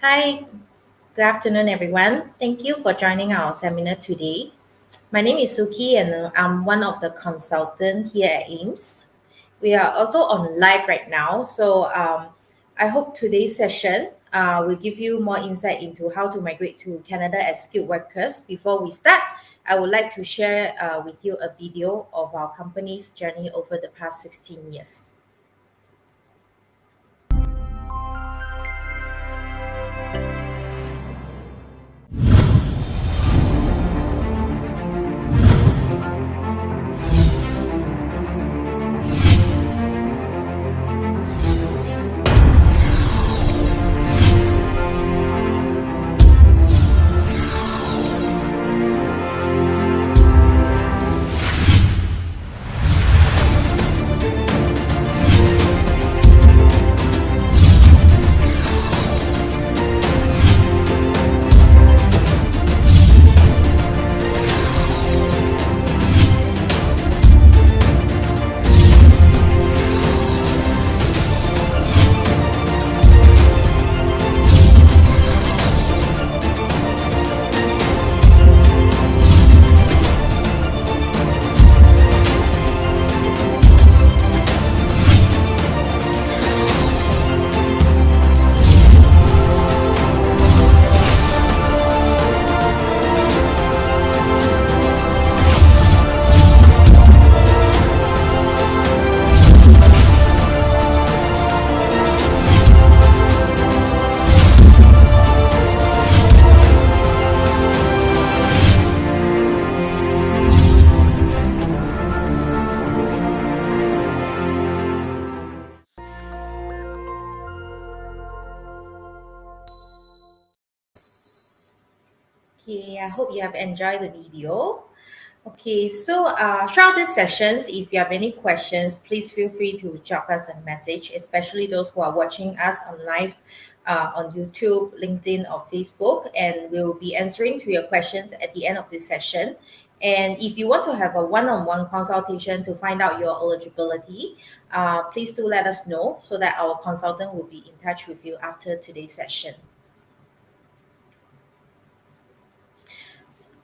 Hi, good afternoon, everyone. Thank you for joining our seminar today. My name is Suki, and I'm one of the consultants here at AIMS. We are also on live right now, so I hope today's session will give you more insight into how to migrate to Canada as skilled workers. Before we start, I would like to share with you a video of our company's journey over the past 16 years. Okay, I hope you have enjoyed the video. Okay, so throughout these sessions, if you have any questions, please feel free to drop us a message, especially those who are watching us on live on YouTube, LinkedIn, or Facebook, and we'll be answering to your questions at the end of this session. And if you want to have a one-on-one consultation to find out your eligibility, please do let us know so that our consultant will be in touch with you after today's session.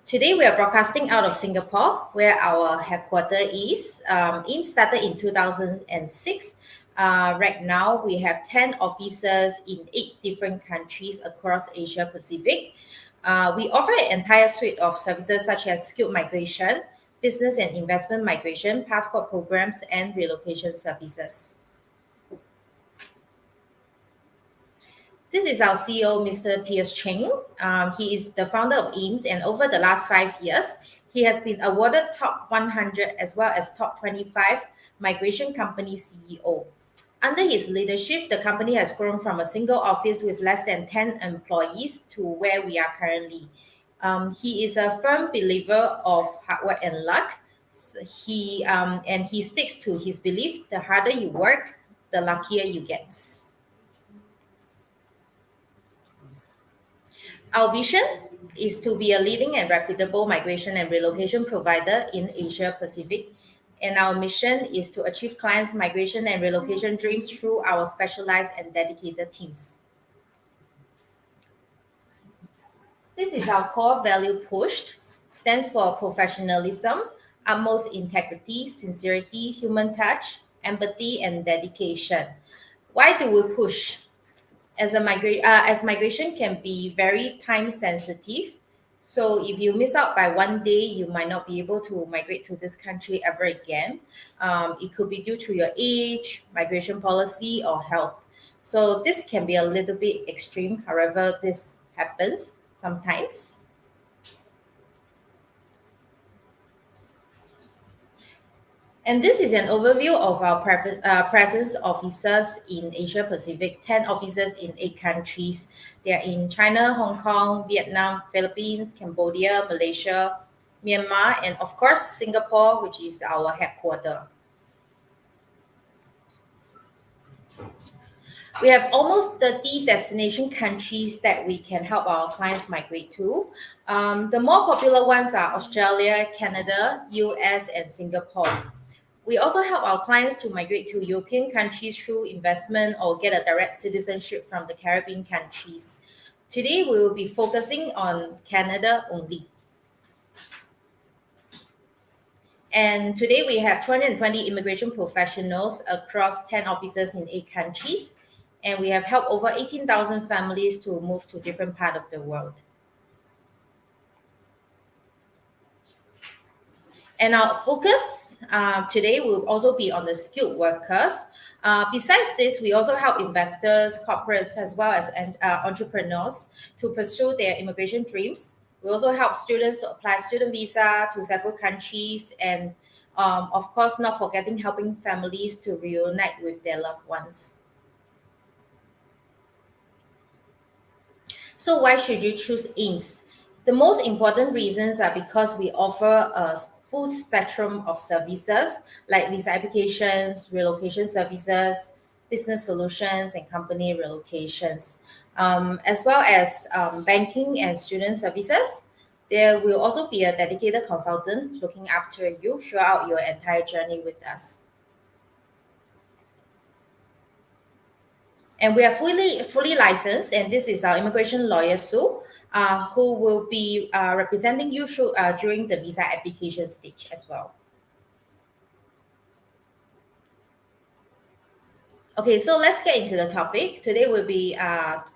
Today, we are broadcasting out of Singapore, where our headquarters is. AIMS started in 2006. Right now, we have 10 offices in 8 different countries across Asia Pacific. We offer an entire suite of services such as skilled migration, business and investment migration, passport programs, and relocation services. This is our CEO, Mr. Piers Cheng. He is the founder of AIMS, and over the last 5 years, he has been awarded top 100 as well as top 25 migration company CEO. Under his leadership, the company has grown from a single office with less than 10 employees to where we are currently. He is a firm believer of hard work and luck. He sticks to his belief: the harder you work, the luckier you get. Our vision is to be a leading and reputable migration and relocation provider in Asia Pacific. And our mission is to achieve clients' migration and relocation dreams through our specialized and dedicated teams. This is our core value pushed, stands for professionalism, utmost integrity, sincerity, human touch, empathy, and dedication. Why do we push? As migration can be very time sensitive, so if you miss out by one day, you might not be able to migrate to this country ever again. It could be due to your age, migration policy, or health. So this can be a little bit extreme. However, this happens sometimes. And this is an overview of our presence offices in Asia Pacific, 10 offices in 8 countries. They are in China, Hong Kong, Vietnam, Philippines, Cambodia, Malaysia, Myanmar, and of course, Singapore, which is our headquarters. We have almost 30 destination countries that we can help our clients migrate to. The more popular ones are Australia, Canada, US, and Singapore. We also help our clients to migrate to European countries through investment or get a direct citizenship from the Caribbean countries. Today, we will be focusing on Canada only. And today, we have 220 immigration professionals across 10 offices in 8 countries. And we have helped over 18,000 families to move to different parts of the world. And our focus today will also be on the skilled workers. Besides this, we also help investors, corporates, as well as entrepreneurs to pursue their immigration dreams. We also help students to apply student visa to several countries, and of course, not forgetting helping families to reunite with their loved ones. So why should you choose AIMS? The most important reasons are because we offer a full spectrum of services like visa applications, relocation services, business solutions, and company relocations, as well as banking and student services. There will also be a dedicated consultant looking after you throughout your entire journey with us. And we are fully licensed, and this is our immigration lawyer Sue, who will be representing you during the visa application stage as well. Okay, so let's get into the topic. Today we'll be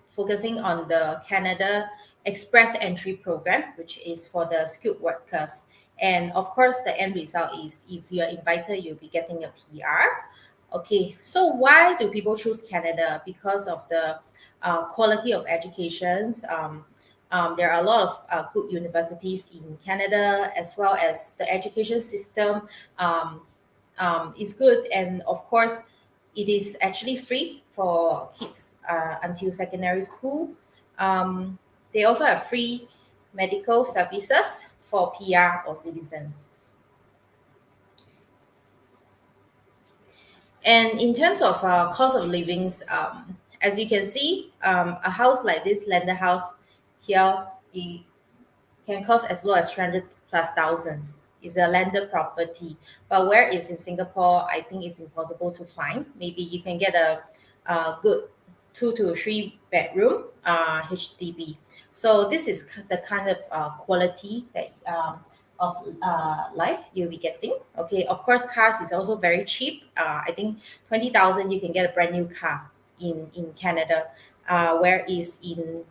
focusing on the Canada Express Entry Program, which is for the skilled workers. And of course, the end result is if you're invited, you'll be getting a PR. Okay, so why do people choose Canada? Because of the quality of educations. There are a lot of good universities in Canada, as well as the education system is good. And of course, it is actually free for kids until secondary school. They also have free medical services for PR or citizens. And in terms of cost of livings, as you can see, a house like this landed house here, it can cost as low as 300 plus thousands. It's a landed property. But where is in Singapore, I think it's impossible to find. Maybe you can get a good 2 to 3 bedroom HDB. So this is the kind of quality that of life you'll be getting. Okay, of course, cars is also very cheap. I think 20,000 you can get a brand new car in Canada, whereas in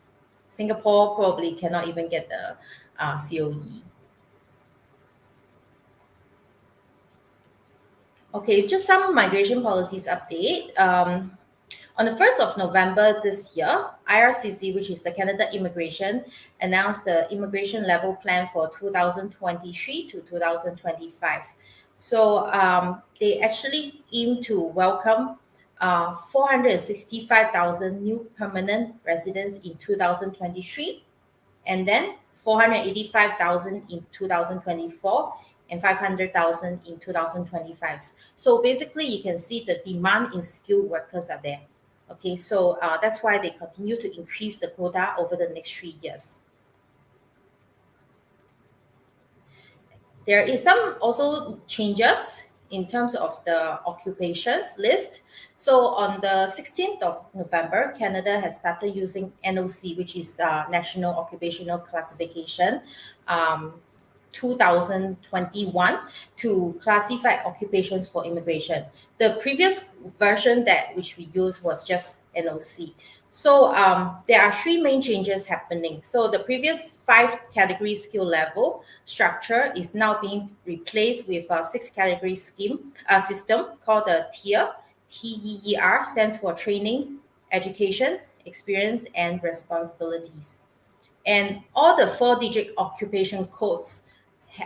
Singapore probably cannot even get the COE. Okay, just some migration policies update. On the 1st of November this year, IRCC, which is the Canada Immigration, announced the immigration level plan for 2023 to 2025. So they actually aim to welcome 465,000 new permanent residents in 2023, and then 485,000 in 2024, and 500,000 in 2025. So basically, you can see the demand in skilled workers are there. Okay, so that's why they continue to increase the quota over the next 3 years. There is some also changes in terms of the occupations list. So on the 16th of November, Canada has started using NOC, which is National Occupational Classification, 2021 to classify occupations for immigration. The previous version that which we used was just NOC. So there are 3 main changes happening. So the previous 5 category skill level structure is now being replaced with a 6 category system called the TEER. TEER stands for training, education, experience, and responsibilities. And all the 4-digit occupation codes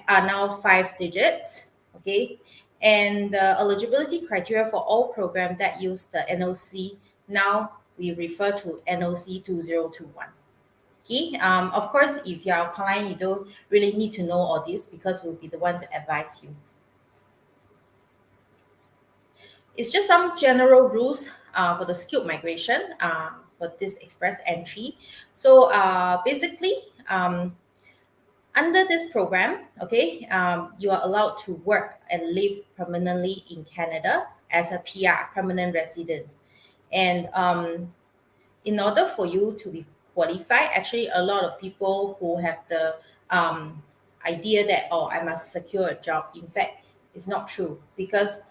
are now 5 digits, okay? And the eligibility criteria for all programs that use the NOC, now we refer to NOC 2021. Okay, of course, if you're a client, you don't really need to know all this because we'll be the one to advise you. It's just some general rules for the skilled migration for this express entry. So basically, under this program, okay, you are allowed to work and live permanently in Canada as a PR, permanent resident. And in order for you to be qualified, actually, a lot of people who have the idea that, oh, I must secure a job. In fact, it's not true, because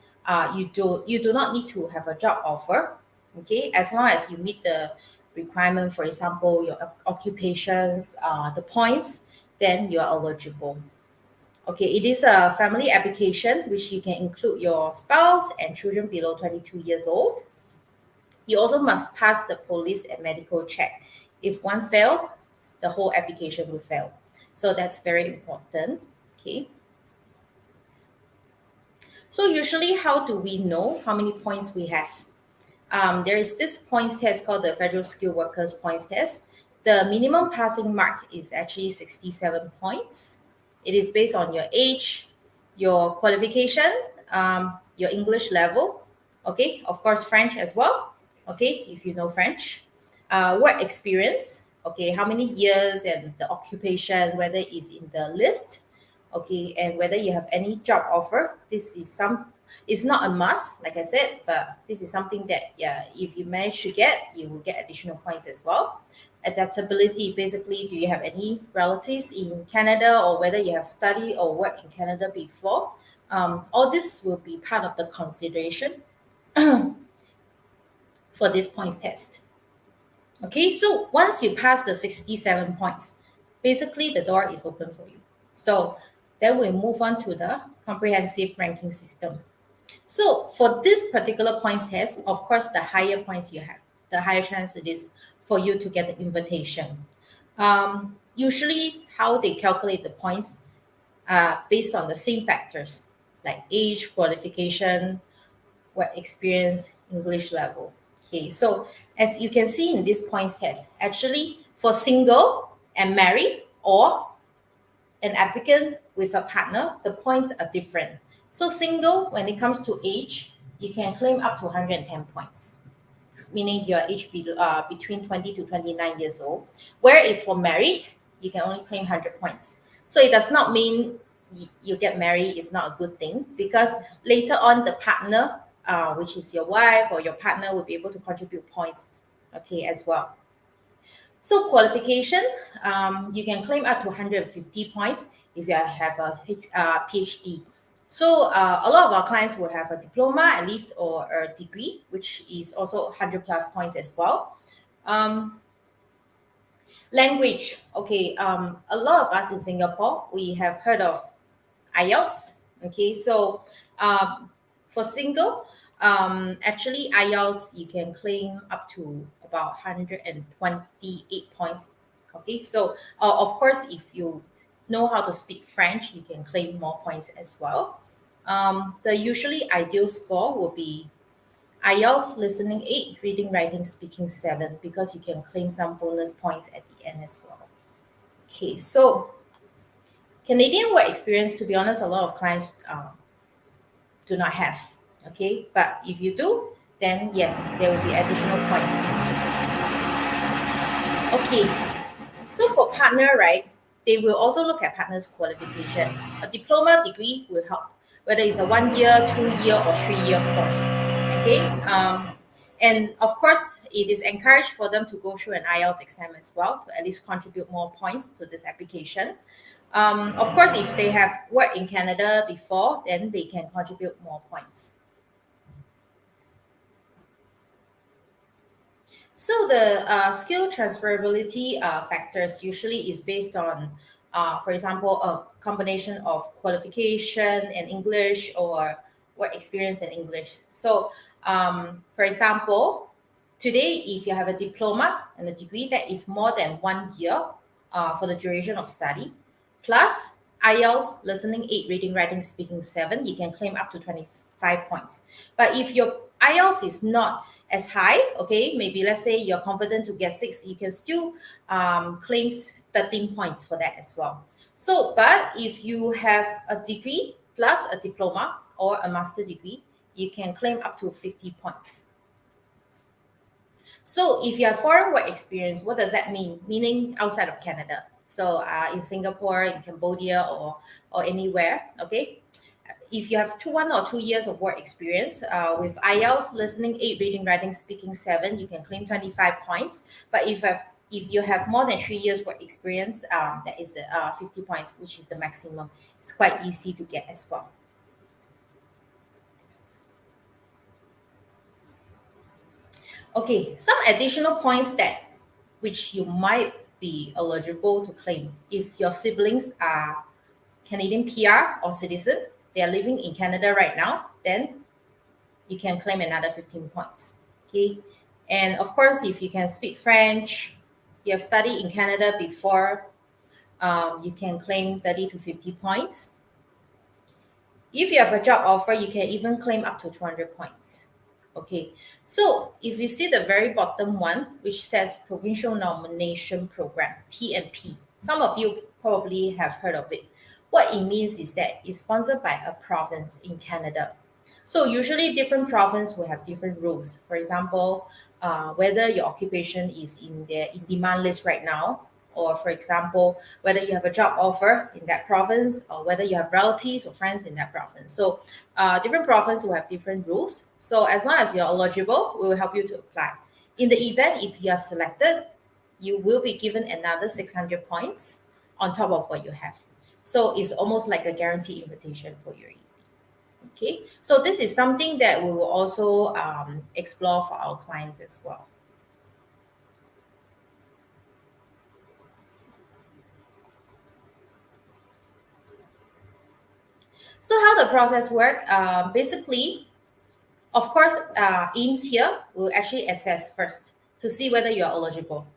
you do not need to have a job offer. Okay, as long as you meet the requirement, for example, your occupations, the points, then you are eligible. Okay, it is a family application which you can include your spouse and children below 22 years old. You also must pass the police and medical check. If one fail, the whole application will fail. So that's very important. Okay. So usually, how do we know how many points we have? There is this points test called the Federal Skilled Workers Points Test. The minimum passing mark is actually 67 points. It is based on your age, your qualification, your English level, okay, of course, French as well, okay, if you know French, work experience, okay, how many years, and the occupation, whether it's in the list, okay, and whether you have any job offer. This is it's not a must, like I said, but this is something that, yeah, if you manage to get, you will get additional points as well. Adaptability, basically, do you have any relatives in Canada, or whether you have studied or worked in Canada before? All this will be part of the consideration for this points test. Okay, so once you pass the 67 points, basically the door is open for you. So then we move on to the comprehensive ranking system. So for this particular points test, of course, the higher points you have, the higher chance it is for you to get the invitation. Usually, how they calculate the points based on the same factors like age, qualification, work experience, English level. Okay, so as you can see in this points test, actually for single and married, or an applicant with a partner, the points are different. So single, when it comes to age, you can claim up to 110 points, meaning your age between 20 to 29 years old. Whereas for married, you can only claim 100 points. So it does not mean you get married is not a good thing, because later on the partner, which is your wife or your partner, will be able to contribute points, okay, as well. So qualification, you can claim up to 150 points if you have a PhD. So a lot of our clients will have a diploma at least, or a degree, which is also 100 plus points as well. Language, okay, a lot of us in Singapore, we have heard of IELTS. Okay, so for single, actually IELTS you can claim up to about 128 points. Okay, so of course, if you know how to speak French, you can claim more points as well. The usually ideal score will be IELTS listening 8, reading, writing, speaking 7, because you can claim some bonus points at the end as well. Okay, so Canadian work experience, to be honest, a lot of clients do not have. Okay, but if you do, then yes, there will be additional points. Okay, so for partner, right, they will also look at partner's qualification. A diploma degree will help, whether it's a 1 year, 2 year, or 3 year course. Okay, and of course, it is encouraged for them to go through an IELTS exam as well, to at least contribute more points to this application. Of course, if they have worked in Canada before, then they can contribute more points. So the skill transferability factors usually is based on, for example, a combination of qualification and English, or work experience in English. So, for example, today, if you have a diploma and a degree that is more than 1 year for the duration of study, plus IELTS listening 8, reading, writing, speaking 7, you can claim up to 25 points. But if your IELTS is not as high, okay, maybe let's say you're confident to get 6, you can still claim 13 points for that as well. So, but if you have a degree plus a diploma or a master degree, you can claim up to 50 points. So if you have foreign work experience, what does that mean? Meaning outside of Canada. So in Singapore, in Cambodia, or anywhere, okay? If you have 1 or 2 years of work experience with IELTS, listening 8, reading, writing, speaking 7, you can claim 25 points. But if you have more than 3 years work experience, that is 50 points, which is the maximum. It's quite easy to get as well. Okay, some additional points that which you might be eligible to claim if your siblings are Canadian PR or citizen, they are living in Canada right now, then you can claim another 15 points. Okay, and of course, if you can speak French, you have studied in Canada before, you can claim 30 to 50 points. If you have a job offer, you can even claim up to 200 points. Okay, so if you see the very bottom one, which says Provincial Nomination Program, PNP, some of you probably have heard of it. What it means is that it's sponsored by a province in Canada. So usually different province will have different rules. For example, whether your occupation is in the in demand list right now, or for example, whether you have a job offer in that province, or whether you have relatives or friends in that province. So different provinces will have different rules. So as long as you're eligible, we will help you to apply. In the event if you are selected, you will be given another 600 points on top of what you have. So it's almost like a guaranteed invitation for your ED. Okay, so this is something that we will also explore for our clients as well. So how the process work? Basically, of course, AIMS here will actually assess first to see whether you're eligible.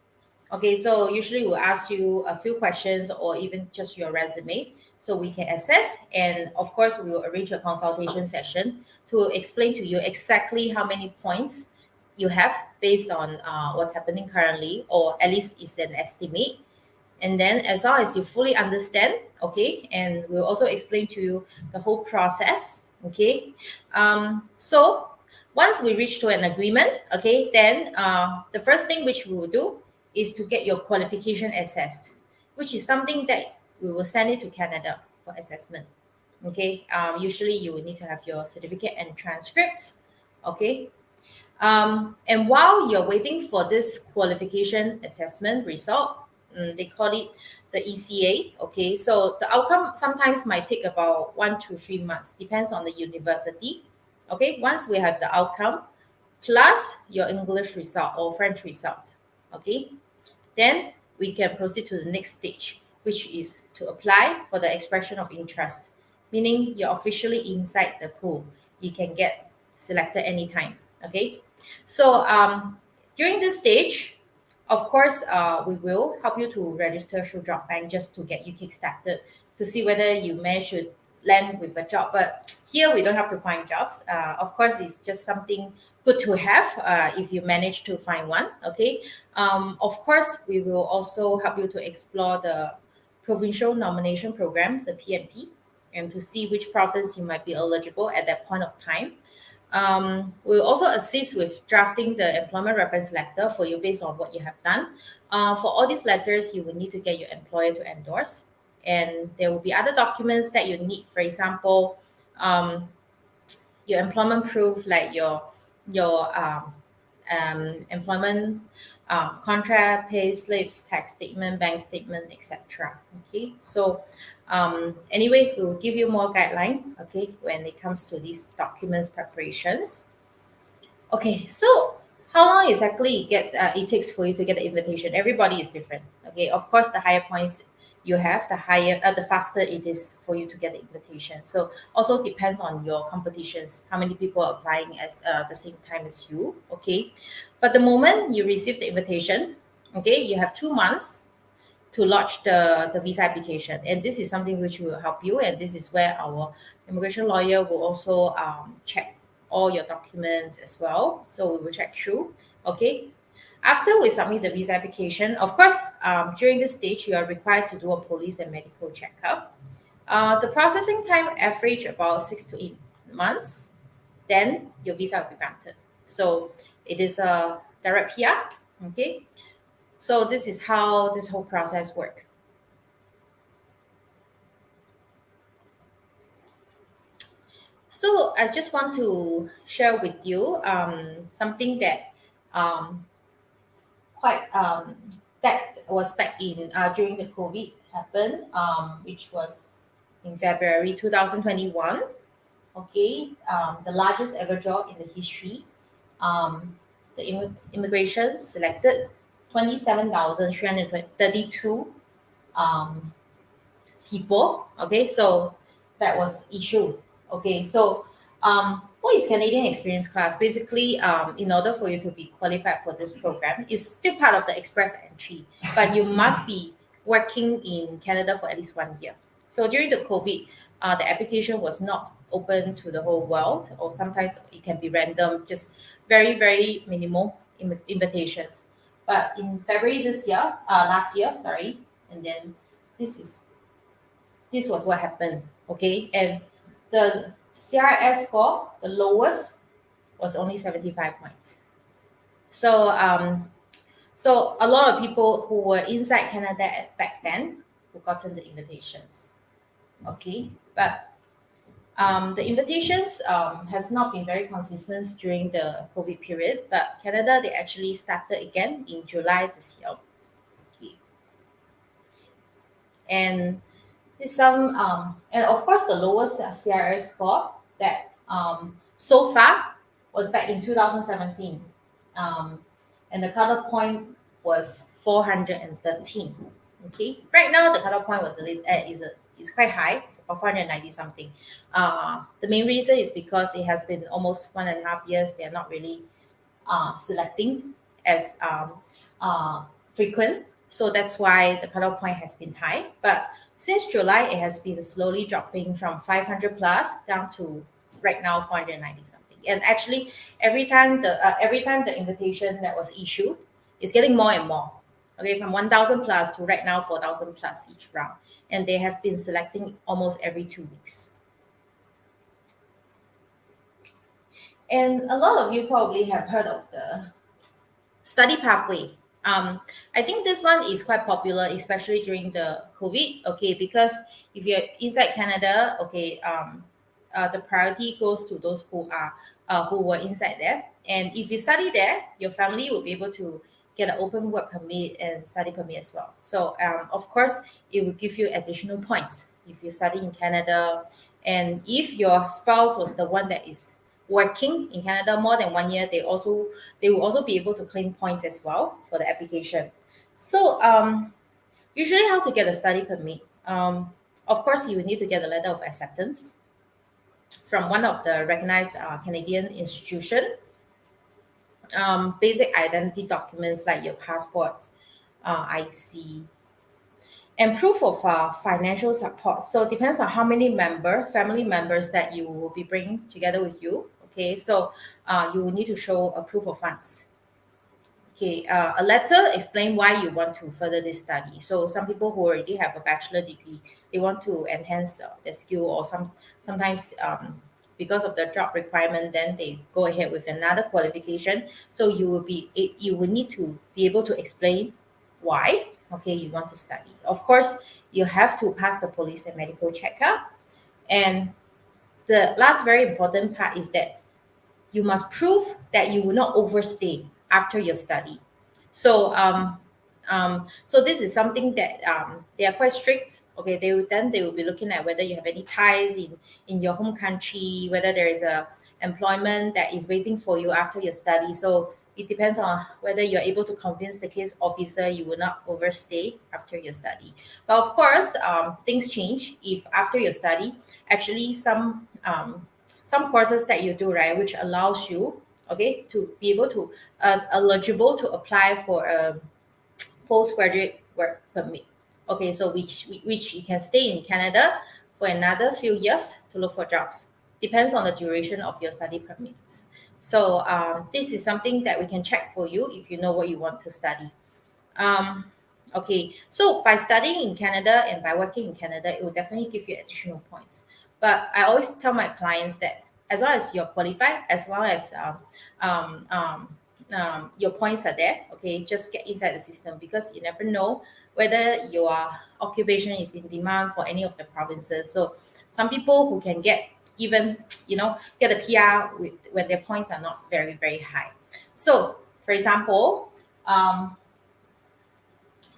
Okay, so usually we'll ask you a few questions or even just your resume so we can assess. And of course, we will arrange a consultation session to explain to you exactly how many points you have based on what's happening currently, or at least it's an estimate. And then as long as you fully understand, okay, and we'll also explain to you the whole process, okay. So once we reach to an agreement, okay, then the first thing which we will do is to get your qualification assessed, which is something that we will send it to Canada for assessment. Okay, usually you will need to have your certificate and transcript, okay. And while you're waiting for this qualification assessment result, they call it the ECA. Okay, so the outcome sometimes might take about 1 to 3 months, depends on the university. Okay, once we have the outcome plus your English result or French result, okay, then we can proceed to the next stage, which is to apply for the expression of interest, meaning you're officially inside the pool. You can get selected anytime. Okay, so during this stage, of course, we will help you to register through job bank just to get you kick-started to see whether you manage to land with a job. But here we don't have to find jobs. Of course, it's just something good to have if you manage to find one. Okay. Of course, we will also help you to explore the provincial nomination program, the PNP, and to see which province you might be eligible at that point of time. We'll also assist with drafting the employment reference letter for you based on what you have done. For all these letters, you will need to get your employer to endorse, and there will be other documents that you need. For example, your employment proof, like your employment contract, pay slips, tax statement, bank statement, etc. Okay, so anyway, we will give you more guideline, okay, when it comes to these documents preparations. Okay, so how long exactly it takes for you to get the invitation? Everybody is different. Okay, of course, the higher points you have, the faster it is for you to get the invitation. So also depends on your competitions, how many people are applying at the same time as you. Okay, but the moment you receive the invitation, okay, you have 2 months to lodge the visa application, and this is something which will help you, and this is where our immigration lawyer will also check all your documents as well. So we will check through. Okay, after we submit the visa application, of course, during this stage, you are required to do a police and medical checkup. The processing time average about 6 to 8 months. then your visa will be granted. So it is a direct PR. Okay. So this is how this whole process works. So I just want to share with you something that um, quite that was back in during the COVID happened, which was in February 2021. Okay, the largest ever drop in the history. The immigration selected 27,332 um, people. Okay, so that was issued. Okay, so what is Canadian Experience Class? Basically, in order for you to be qualified for this program, it's still part of the express entry, but you must be working in Canada for at least 1 year. So during the COVID, the application was not open to the whole world, or sometimes it can be random, just very, very minimal invitations. But in February this year, last year, sorry, and then this is this was what happened. Okay, and the CRS score, the lowest, was only 75 points. So so a lot of people who were inside Canada back then who gotten the invitations. Okay, but the invitations has not been very consistent during the COVID period, but Canada, they actually started again in July this year. Okay. And some and of course the lowest CRS score that so far was back in 2017, and the cutoff point was 413. Okay, right now the cutoff point was is quite high. It's about 490 something. The main reason is because it has been almost 1.5 years. They are not really selecting as frequent. So that's why the cutoff point has been high. But since July, it has been slowly dropping from 500 plus down to right now 490 something. And actually, every time the invitation that was issued is getting more and more. Okay, from 1,000 plus to right now 4,000 plus each round, and they have been selecting almost every 2 weeks. And a lot of you probably have heard of the study pathway. I think this one is quite popular, especially during the COVID. Okay, because if you're inside Canada, okay, the priority goes to those who were inside there. And if you study there, your family will be able to get an open work permit and study permit as well. So of course, it will give you additional points if you study in Canada, and if your spouse was the one that is working in Canada more than 1 year, they will also be able to claim points as well for the application. So usually how to get a study permit? Of course, you will need to get a letter of acceptance from one of the recognized Canadian institution. Basic identity documents like your passport, IC, and proof of financial support. So it depends on how many family members that you will be bringing together with you. Okay, so you will need to show a proof of funds. Okay, a letter explain why you want to further this study. So some people who already have a bachelor degree, they want to enhance their skill, or sometimes because of the job requirement, then they go ahead with another qualification. So you will need to be able to explain why, okay, you want to study. Of course, you have to pass the police and medical checkup. And the last very important part is that you must prove that you will not overstay after your study. So so this is something that they are quite strict. Okay, they will be looking at whether you have any ties in your home country, whether there is a employment that is waiting for you after your study. So it depends on whether you're able to convince the case officer you will not overstay after your study. But of course, things change if after your study, actually some courses that you do, right, which allows you, okay, to be able to eligible to apply for a postgraduate work permit. Okay, so which you can stay in Canada for another few years to look for jobs. Depends on the duration of your study permits. So this is something that we can check for you if you know what you want to study. Okay, so by studying in Canada and by working in Canada, it will definitely give you additional points. But I always tell my clients that as long as you're qualified, as long as um, um, your points are there, okay, just get inside the system, because you never know whether your occupation is in demand for any of the provinces. So some people who can get even, get a PR when their points are not very, very high. So, for example,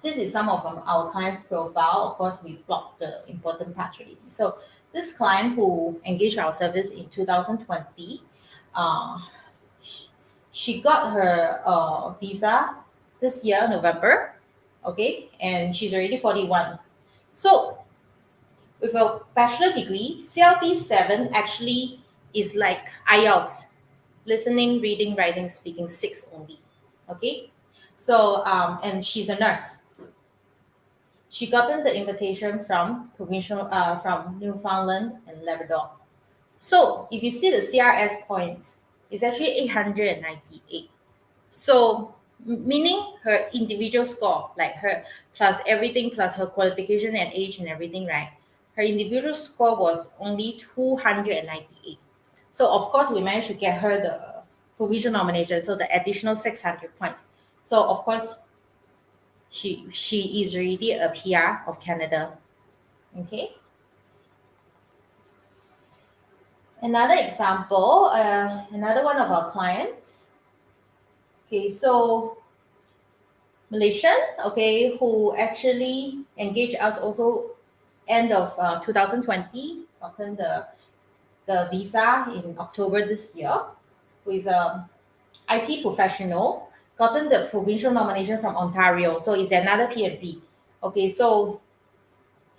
this is some of our clients' profile. Of course, we blocked the important parts already. So this client who engaged our service in 2020, uh, she got her visa this year, November, okay, and she's already 41. So with a bachelor degree, CLP 7 actually is like IELTS, listening, reading, writing, speaking 6 only, okay? So, and she's a nurse. She gotten the invitation from Newfoundland and Labrador. So if you see the CRS points, it's actually 898. So meaning her individual score, like her plus everything, plus her qualification and age and everything, right? Her individual score was only 298. So of course we managed to get her the provisional nomination, so the additional 600 points. So of course she is already a PR of Canada. Okay. Another example, another one of our clients. Okay, so Malaysian, okay, who actually engaged us also end of 2020, gotten the visa in October this year, who is a IT professional, gotten the provincial nomination from Ontario. So it's another PNP. Okay, so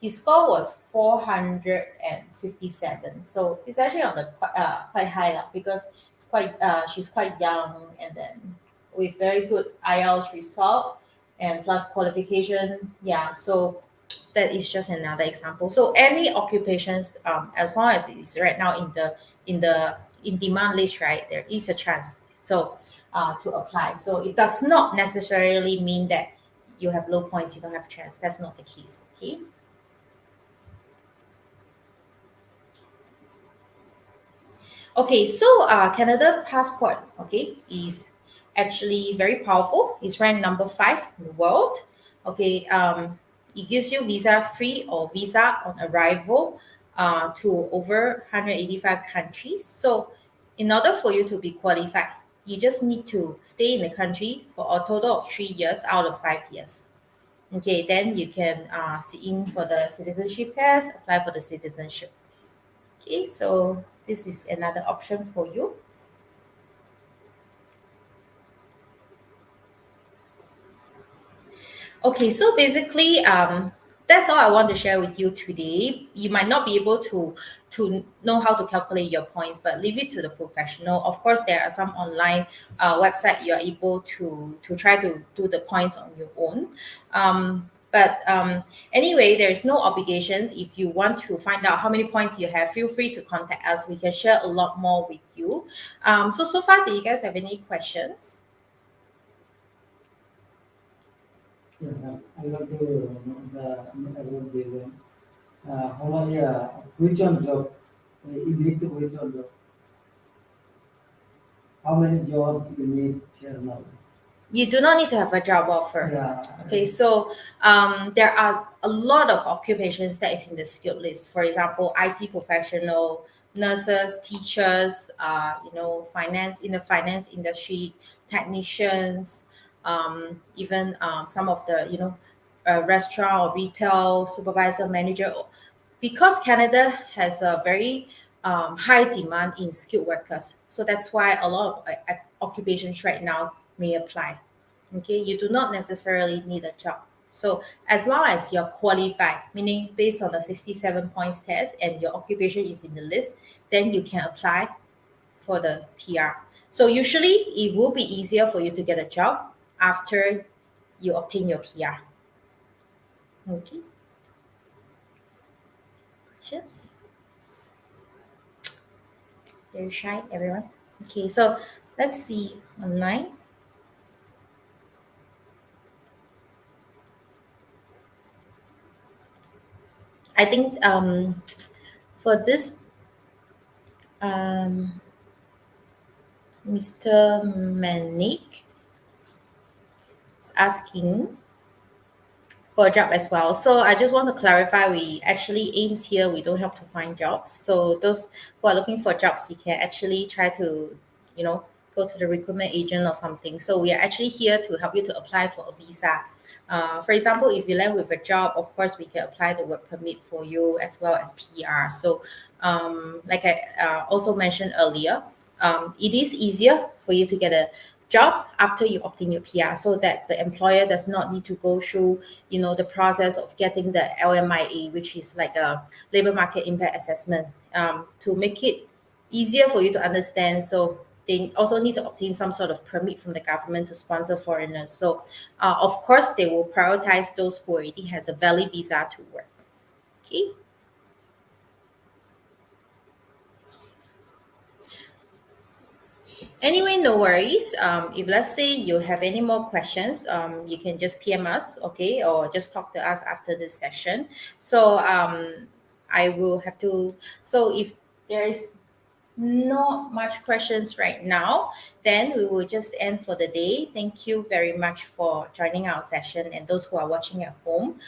his score was 457. So it's actually on the quite high lah, because it's quite she's quite young, and then with very good IELTS result and plus qualification. Yeah, so that is just another example. So any occupations, as long as it is right now in demand list, right, there is a chance. So to apply. So it does not necessarily mean that you have low points, you don't have a chance. That's not the case. Okay. Okay, so Canada passport, okay, is actually very powerful. It's ranked number 5 in the world. Okay, it gives you visa free or visa on arrival to over 185 countries. So, in order for you to be qualified, you just need to stay in the country for a total of 3 years out of 5 years. Okay, then you can sit in for the citizenship test, apply for the citizenship. Okay, so this is another option for you. Okay, so basically, that's all I want to share with you today. You might not be able to know how to calculate your points, but leave it to the professional. Of course, there are some online website you are able to try to do the points on your own. But anyway, there's no obligations. If you want to find out how many points you have, feel free to contact us. We can share a lot more with you. So far, do you guys have any questions? Yeah, I want to know about the how much which one job you need to which one job. How many jobs you need here now? You do not need to have a job offer. Yeah. Okay, so there are a lot of occupations that is in the skilled list. For example, IT professional, nurses, teachers, finance in the finance industry, technicians, even some of the restaurant or retail supervisor, manager. Because Canada has a very high demand in skilled workers, so that's why a lot of occupations right now may apply. Okay, you do not necessarily need a job. So as long as you're qualified, meaning based on the 67 points test and your occupation is in the list, then you can apply for the PR. So usually it will be easier for you to get a job after you obtain your PR. Okay. Questions? Very shy, everyone. Okay, so let's see online. I think for this Um, Mr. Manik is asking for a job as well. So I just want to clarify, we actually aims here, we don't help to find jobs. So those who are looking for jobs, you can actually try to, go to the recruitment agent or something. So we are actually here to help you to apply for a visa. For example, if you land with a job, of course, we can apply the work permit for you as well as PR. So, like I also mentioned earlier, it is easier for you to get a job after you obtain your PR, so that the employer does not need to go through, the process of getting the LMIA, which is like a labor market impact assessment, to make it easier for you to understand. So they also need to obtain some sort of permit from the government to sponsor foreigners. So, of course, they will prioritize those who already has a valid visa to work. Okay. Anyway, no worries. If let's say you have any more questions, you can just PM us, okay, or just talk to us after this session. So I will have to. So if there is not much questions right now, then we will just end for the day. Thank you very much for joining our session, and those who are watching at home,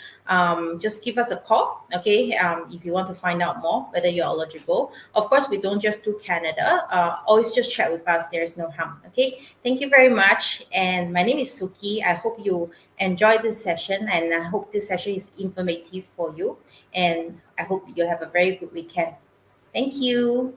just give us a call, okay? If you want to find out more whether you're eligible. Of course, we don't just do Canada. Always just chat with us. There is no harm, okay? Thank you very much. And my name is Suki. I hope you enjoyed this session, and I hope this session is informative for you. And I hope you have a very good weekend. Thank you.